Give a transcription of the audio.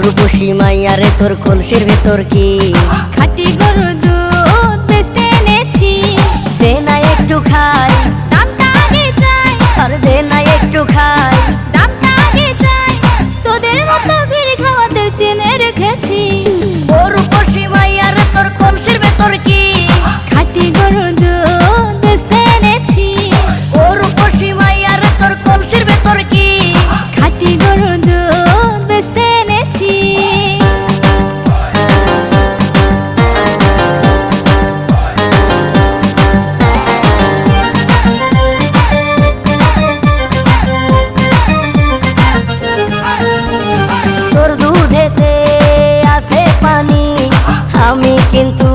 রূপসী মাইয়ারে তোর কলসির ভেতর কি খাঁটি গরুর দুধ বেচতে এনেছি। দে না একটু খাই, দামটা আগে চাই, আর দে না একটু খাই। দামটা আগে চাই, তোদের মতো ভিড় খাওয়াদের চেনে রেখেছি। ও রূপসী মাইয়ারে তোর কলসির ভেতর কি খাঁটি গরুর দুধ বেচতে এনেছি। ও রূপসী মাইয়ারে তোর কলসির ভেতর কি খাঁটি গরুর দুধ বেচতে এনেছি। তোর দুধেতে আছে পানি, আমি কিন্তু